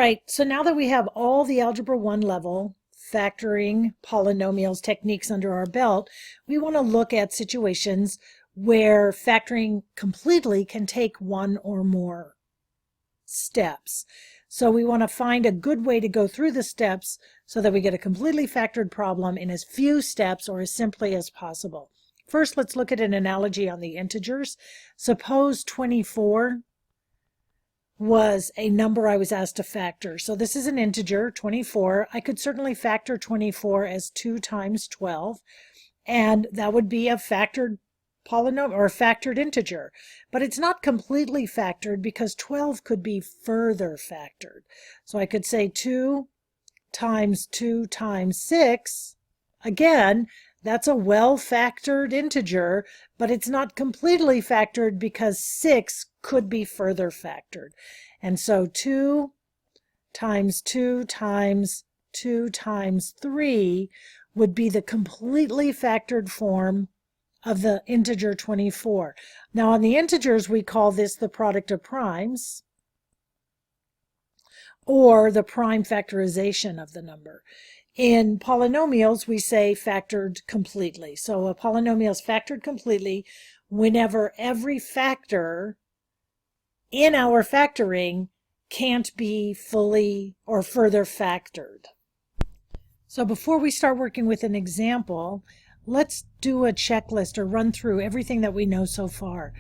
right, so now that we have all the Algebra 1 level factoring polynomials techniques under our belt, we want to look at situations where factoring completely can take one or more steps. So we want to find a good way to go through the steps so that we get a completely factored problem in as few steps or as simply as possible. First, let's look at an analogy on the integers. Suppose 24 was a number I was asked to factor. So this is an integer, 24. I could certainly factor 24 as 2 times 12, and that would be a factored polynomial or a factored integer. But it's not completely factored because 12 could be further factored. So I could say 2 times 2 times 6. Again, that's a well-factored integer, but it's not completely factored because 6 could be further factored. And so 2 times 2 times 2 times 3 would be the completely factored form of the integer 24. Now on the integers, we call this the product of primes, or the prime factorization of the number. In polynomials, we say factored completely. So a polynomial is factored completely whenever every factor in our factoring can't be fully or further factored. So before we start working with an example, let's do a checklist or run through everything that we know so far.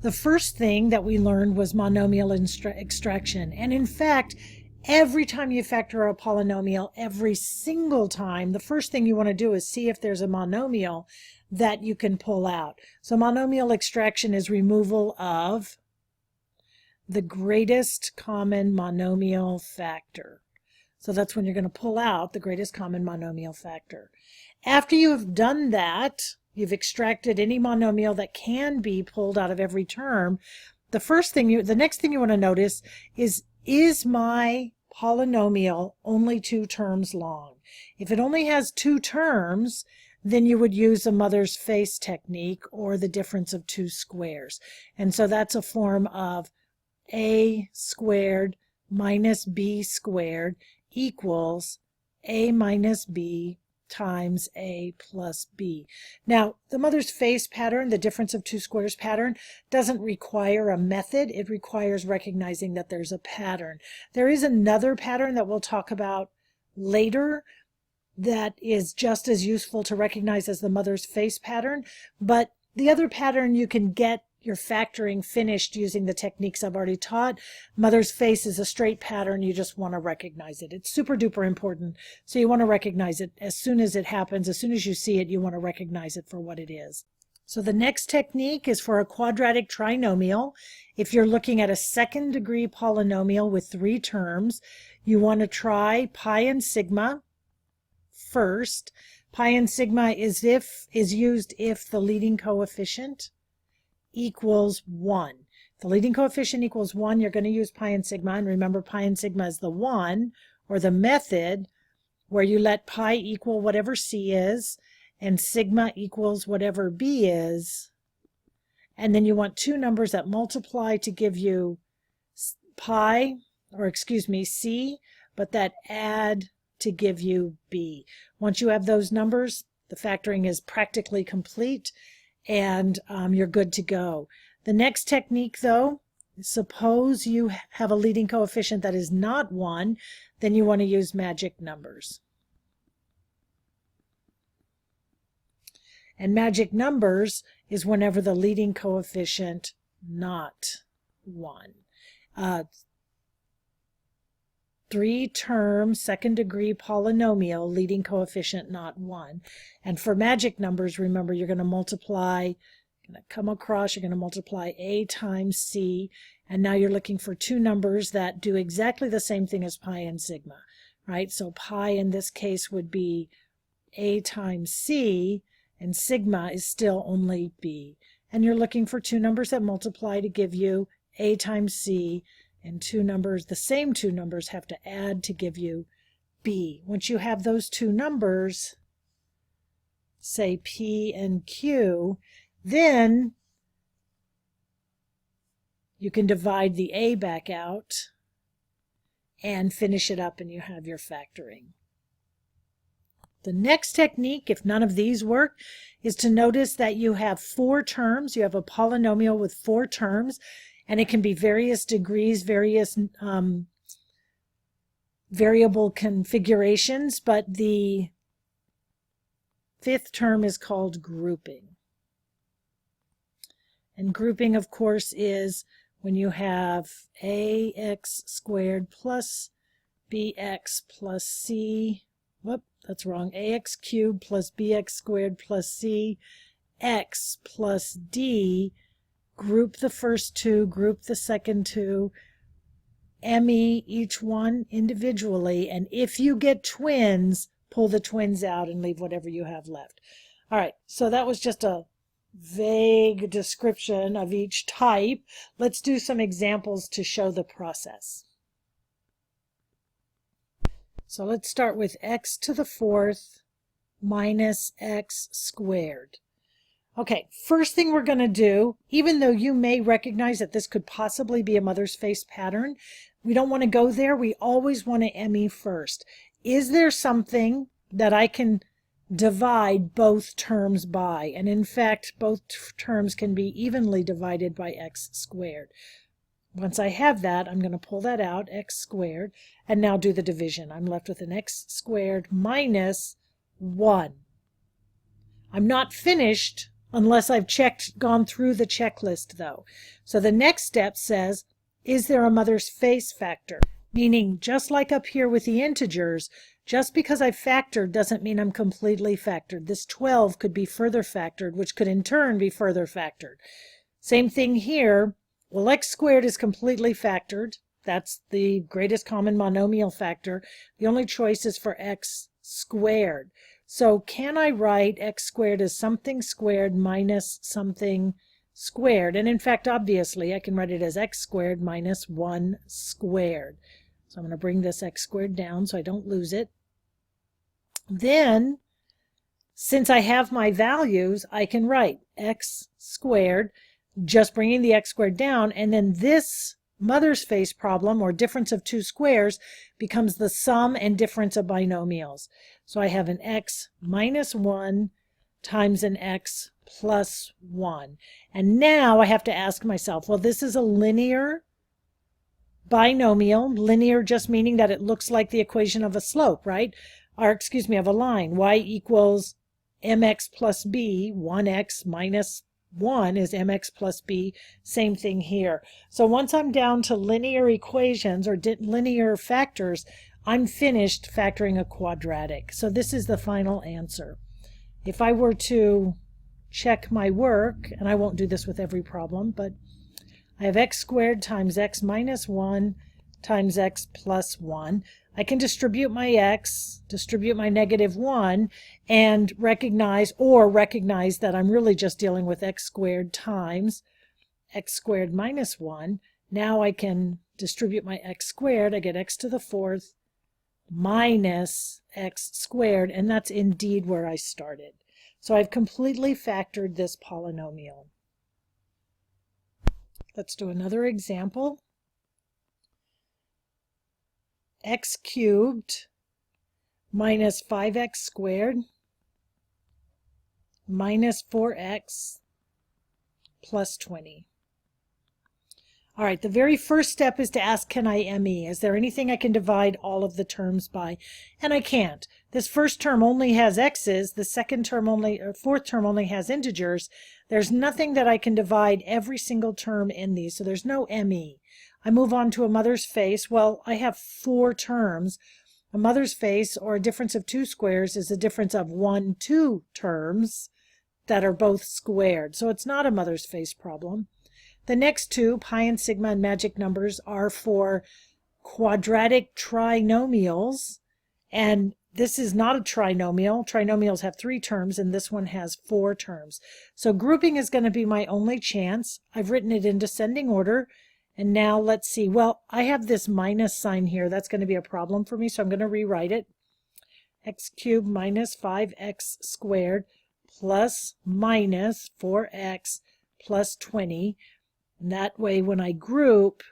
The first thing that we learned was monomial extraction. And in fact, every time you factor a polynomial, every single time, the first thing you want to do is see if there's a monomial that you can pull out. So monomial extraction is removal of the greatest common monomial factor. So that's when you're going to pull out the greatest common monomial factor. After you have done that, you've extracted any monomial that can be pulled out of every term, the next thing you want to notice is my polynomial only 2 terms long? If it only has 2 terms, then you would use a mother's face technique or the difference of 2 squares. And so that's a form of a squared minus b squared equals a minus b times a plus b. Now, the mother's face pattern, the difference of 2 squares pattern, doesn't require a method. It requires recognizing that there's a pattern. There is another pattern that we'll talk about later that is just as useful to recognize as the mother's face pattern, but the other pattern you can get your factoring finished using the techniques I've already taught. Mother's face is a straight pattern. You just want to recognize it. It's super duper important. So you want to recognize it as soon as it happens. As soon as you see it, you want to recognize it for what it is. So the next technique is for a quadratic trinomial. If you're looking at a second degree polynomial with 3 terms, you want to try pi and sigma first. Pi and sigma is used if the leading coefficient equals 1. If the leading coefficient equals 1, you're going to use pi and sigma. And remember, pi and sigma is the one, or the method, where you let pi equal whatever c is, and sigma equals whatever b is. And then you want 2 numbers that multiply to give you c, but that add to give you b. Once you have those numbers, the factoring is practically complete, and you're good to go. The next technique, though, suppose you have a leading coefficient that is not 1, then you want to use magic numbers. And magic numbers is whenever the leading coefficient not 1. 3-term second-degree polynomial, leading coefficient not 1. And for magic numbers, remember, you're going to multiply, you're going to come across, you're going to multiply a times c, and now you're looking for 2 numbers that do exactly the same thing as pi and sigma, right? So pi in this case would be a times c, and sigma is still only b. And you're looking for 2 numbers that multiply to give you a times c, and 2 numbers, the same 2 numbers, have to add to give you b. Once you have those 2 numbers, say p and q, then you can divide the a back out and finish it up and you have your factoring. The next technique, if none of these work, is to notice that you have 4 terms. You have a polynomial with 4 terms, and it can be various degrees, various variable configurations, but the 5th term is called grouping. And grouping, of course, is when you have ax squared plus bx plus c, that's wrong, ax cubed plus bx squared plus c, x plus d, group the first 2, group the second 2, me each one individually, and if you get twins, pull the twins out and leave whatever you have left. All right, so that was just a vague description of each type. Let's do some examples to show the process. So let's start with x to the 4th minus x squared. Okay, first thing we're going to do, even though you may recognize that this could possibly be a mother's face pattern, we don't want to go there. We always want to ME first. Is there something that I can divide both terms by? And in fact, both terms can be evenly divided by x squared. Once I have that, I'm going to pull that out, x squared, and now do the division. I'm left with an x squared minus 1. I'm not finished unless I've gone through the checklist, though. So the next step says, is there a mother's face factor? Meaning, just like up here with the integers, just because I factored doesn't mean I'm completely factored. This 12 could be further factored, which could in turn be further factored. Same thing here. Well, x squared is completely factored. That's the greatest common monomial factor. The only choice is for x squared. So can I write x squared as something squared minus something squared? And in fact, obviously, I can write it as x squared minus 1 squared. So I'm going to bring this x squared down so I don't lose it. Then, since I have my values, I can write x squared, just bringing the x squared down, and then this mother's face problem, or difference of 2 squares, becomes the sum and difference of binomials. So I have an x minus 1 times an x plus 1. And now I have to ask myself, well, this is a linear binomial. Linear just meaning that it looks like the equation of a slope, right? Or, excuse me, of a line. Y equals mx plus b. 1x minus 1 is mx plus b. Same thing here. So once I'm down to linear equations or linear factors, I'm finished factoring a quadratic. So this is the final answer. If I were to check my work, and I won't do this with every problem, but I have x squared times x minus 1 times x plus 1. I can distribute my x, distribute my negative 1, and recognize that I'm really just dealing with x squared times x squared minus 1. Now I can distribute my x squared. I get x to the 4th minus x squared, and that's indeed where I started. So I've completely factored this polynomial. Let's do another example. X cubed minus 5x squared minus 4x plus 20. All right, the very first step is to ask, can I ME? Is there anything I can divide all of the terms by? And I can't. This first term only has x's, the second term only, or fourth term only has integers. There's nothing that I can divide every single term in these, so there's no ME. I move on to a mother's face. Well, I have 4 terms. A mother's face, or a difference of 2 squares, is a difference of 2 terms that are both squared. So it's not a mother's face problem. The next 2, pi and sigma and magic numbers, are for quadratic trinomials, and this is not a trinomial. Trinomials have 3 terms, and this one has 4 terms. So grouping is going to be my only chance. I've written it in descending order, and now let's see. Well, I have this minus sign here. That's going to be a problem for me, so I'm going to rewrite it. X cubed minus 5x squared plus minus 4x plus 20. And that way, when I group,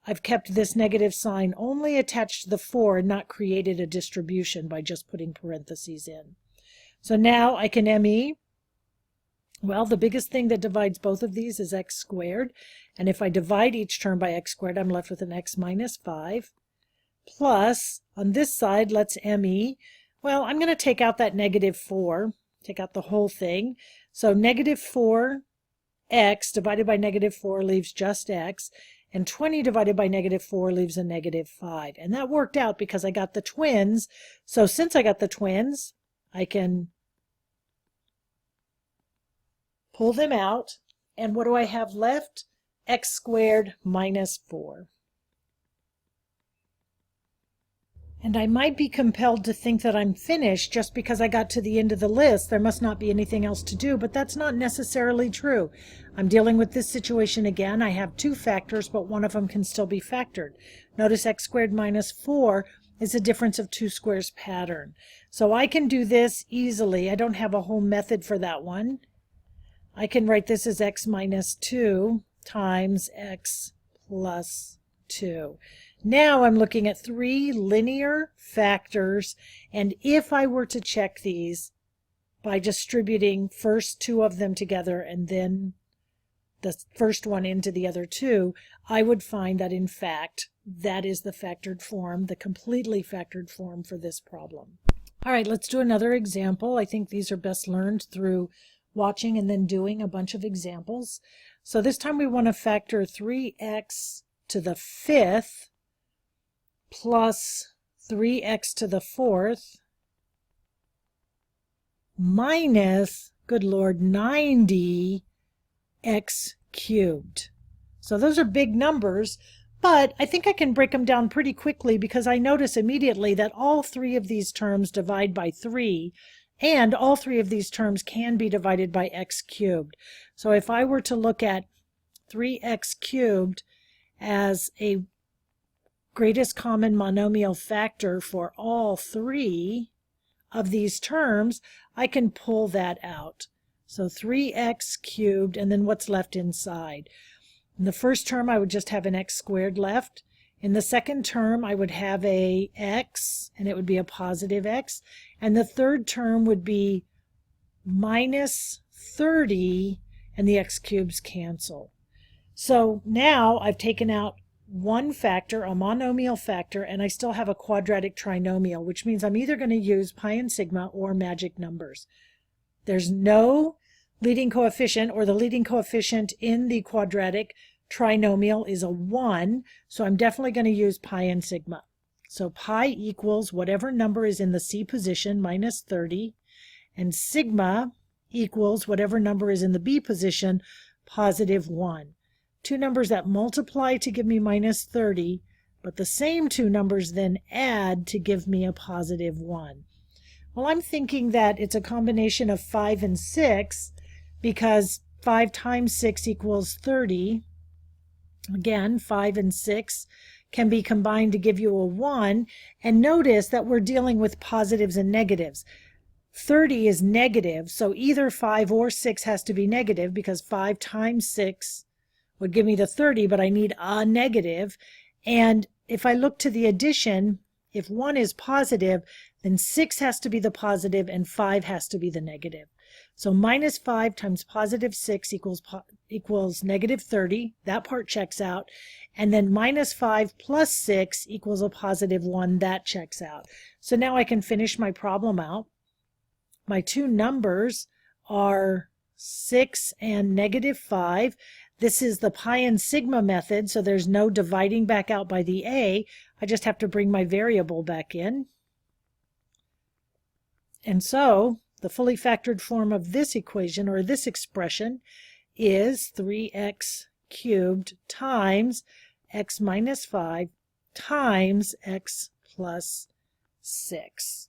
I've kept this negative sign only attached to the 4 and not created a distribution by just putting parentheses in. So now I can ME. Well, the biggest thing that divides both of these is x squared. And if I divide each term by x squared, I'm left with an x minus 5. Plus, on this side, let's ME. Well, I'm going to take out that negative 4. Take out the whole thing. So negative 4x divided by negative 4 leaves just x. And 20 divided by negative 4 leaves a negative 5. And that worked out because I got the twins. So since I got the twins, I can pull them out. And what do I have left? X squared minus 4. And I might be compelled to think that I'm finished just because I got to the end of the list. There must not be anything else to do, but that's not necessarily true. I'm dealing with this situation again. I have two factors, but one of them can still be factored. Notice x squared minus 4 is a difference of two squares pattern. So I can do this easily. I don't have a whole method for that one. I can write this as x minus 2 times x plus 2. Now I'm looking at three linear factors, and if I were to check these by distributing first two of them together and then the first one into the other two, I would find that in fact that is the factored form, the completely factored form for this problem. All right, let's do another example. I think these are best learned through watching and then doing a bunch of examples. So this time we want to factor 3x to the 5th plus 3x to the 4th minus, good Lord, 90x cubed. So those are big numbers, but I think I can break them down pretty quickly because I notice immediately that all three of these terms divide by 3, and all three of these terms can be divided by x cubed. So if I were to look at 3x cubed as a greatest common monomial factor for all three of these terms, I can pull that out. So 3x cubed, and then what's left inside? In the first term, I would just have an x squared left. In the second term, I would have a x, and it would be a positive x. And the third term would be minus 30, and the x cubes cancel. So now I've taken out one factor, a monomial factor, and I still have a quadratic trinomial, which means I'm either going to use pi and sigma or magic numbers. There's no leading coefficient, or the leading coefficient in the quadratic trinomial is a 1, so I'm definitely going to use pi and sigma. So pi equals whatever number is in the C position minus 30, and sigma equals whatever number is in the B position positive 1. Two numbers that multiply to give me minus 30, but the same two numbers then add to give me a positive 1. Well, I'm thinking that it's a combination of 5 and 6 because 5 times 6 equals 30. Again, 5 and 6 can be combined to give you a 1. And notice that we're dealing with positives and negatives. 30 is negative, so either 5 or 6 has to be negative because 5 times 6 would give me the 30, but I need a negative. And if I look to the addition, if 1 is positive, then 6 has to be the positive and 5 has to be the negative. So minus 5 times positive 6 equals negative 30. That part checks out. And then minus 5 plus 6 equals a positive 1. That checks out. So now I can finish my problem out. My two numbers are 6 and negative 5. This is the pi and sigma method, so there's no dividing back out by the a. I just have to bring my variable back in. And so the fully factored form of this equation, or this expression, is 3x cubed times x minus 5 times x plus 6.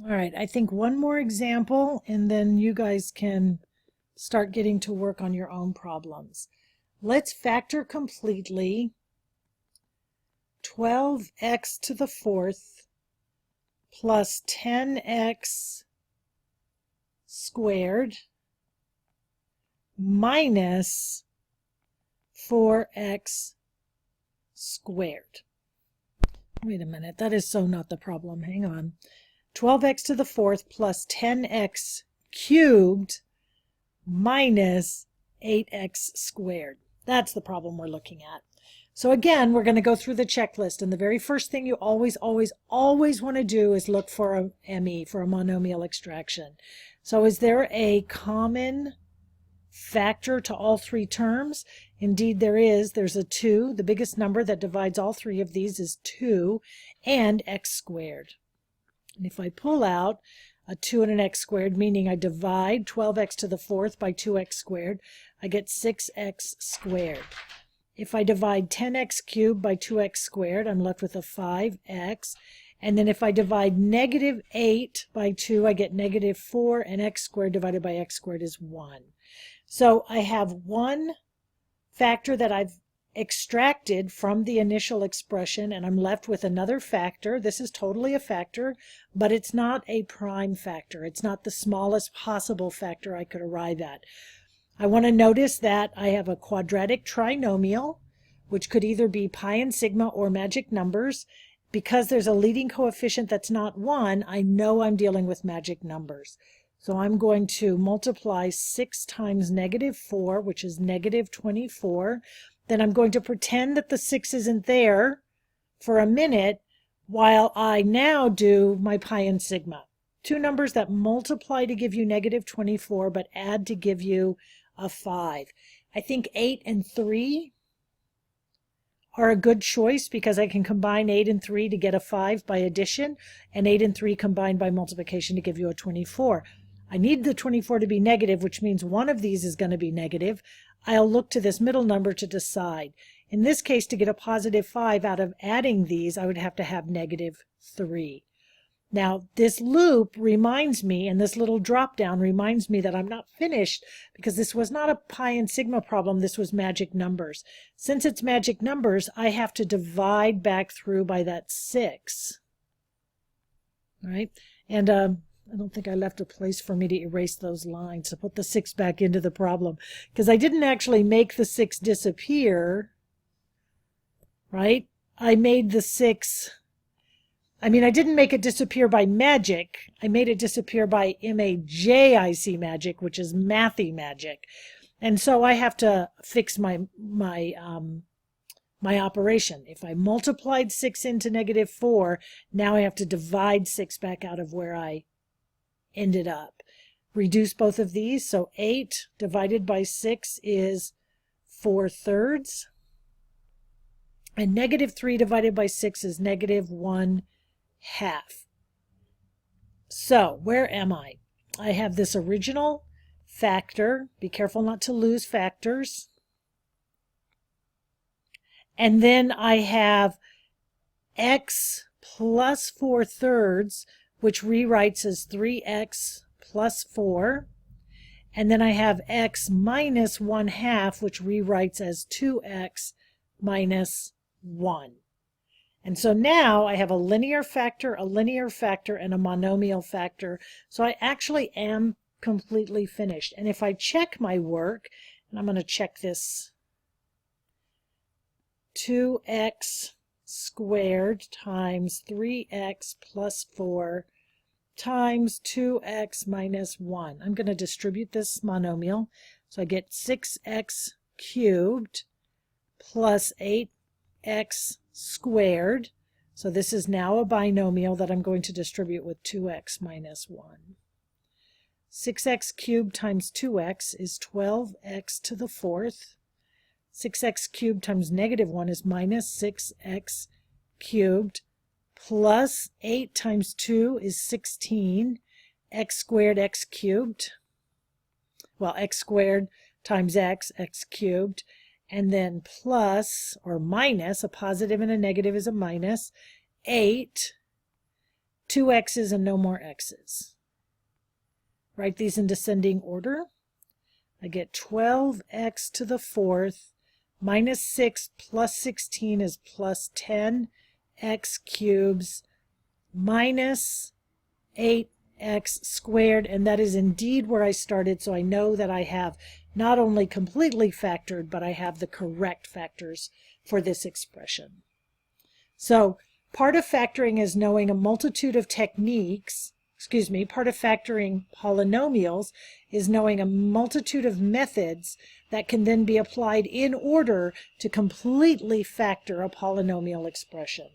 All right, I think one more example, and then you guys can start getting to work on your own problems. Let's factor completely 12x to the 4th plus 10x squared minus 4x squared. Wait a minute, that is so not the problem. Hang on. 12x to the fourth plus 10x cubed minus 8x squared. That's the problem we're looking at. So again, we're going to go through the checklist, and the very first thing you always want to do is look for a ME, for a monomial extraction. So is there a common factor to all three terms? Indeed there is. There's a 2. The biggest number that divides all three of these is 2, and x squared. And if I pull out a 2 and an x squared, meaning I divide 12x to the fourth by 2x squared, I get 6x squared. If I divide 10x cubed by 2x squared, I'm left with a 5x. And then if I divide negative 8 by 2, I get negative 4, and x squared divided by x squared is 1. So I have one factor that I've extracted from the initial expression, and I'm left with another factor. This is totally a factor, but it's not a prime factor. It's not the smallest possible factor I could arrive at. I want to notice that I have a quadratic trinomial, which could either be pi and sigma or magic numbers. Because there's a leading coefficient that's not 1, I know I'm dealing with magic numbers. So I'm going to multiply 6 times negative 4, which is negative 24. Then I'm going to pretend that the 6 isn't there for a minute while I now do my pi and sigma. Two numbers that multiply to give you negative 24 but add to give you a 5. I think 8 and 3 are a good choice because I can combine 8 and 3 to get a 5 by addition, and 8 and 3 combined by multiplication to give you a 24. I need the 24 to be negative, which means one of these is going to be negative. I'll look to this middle number to decide. In this case, to get a positive 5 out of adding these, I would have to have negative 3. Now, this loop reminds me, and this little drop down reminds me that I'm not finished because this was not a pi and sigma problem, this was magic numbers. Since it's magic numbers, I have to divide back through by that 6. Right? And I don't think I left a place for me to erase those lines, so put the 6 back into the problem because I didn't actually make the 6 disappear, right? I made the 6... I didn't make it disappear by magic. I made it disappear by MAJIC magic, which is mathy magic. And so I have to fix my operation. If I multiplied 6 into negative 4, now I have to divide 6 back out of where I ended up. Reduce both of these. So 8 divided by 6 is 4/3. And negative 3 divided by 6 is negative 1/2. So where am I? I have this original factor. Be careful not to lose factors. And then I have x plus 4/3, which rewrites as 3x plus 4. And then I have x minus 1/2, which rewrites as 2x minus 1. And so now I have a linear factor, and a monomial factor. So I actually am completely finished. And if I check my work, and I'm going to check this, 2x squared times 3x plus 4 times 2x minus 1. I'm going to distribute this monomial. So I get 6x cubed plus 8x squared. So this is now a binomial that I'm going to distribute with 2x minus 1. 6x cubed times 2x is 12x to the fourth. 6x cubed times negative 1 is minus 6x cubed, plus 8 times 2 is 16, x squared, x cubed. Well, x squared times x cubed. And then plus or minus, a positive and a negative is a minus, 8, 2 x's and no more x's. Write these in descending order. I get 12x to the fourth minus 6 plus 16 is plus 10x cubes minus 8x squared, and that is indeed where I started, so I know that I have not only completely factored, but I have the correct factors for this expression. So part of factoring is knowing a multitude of techniques. Part of factoring polynomials is knowing a multitude of methods that can then be applied in order to completely factor a polynomial expression.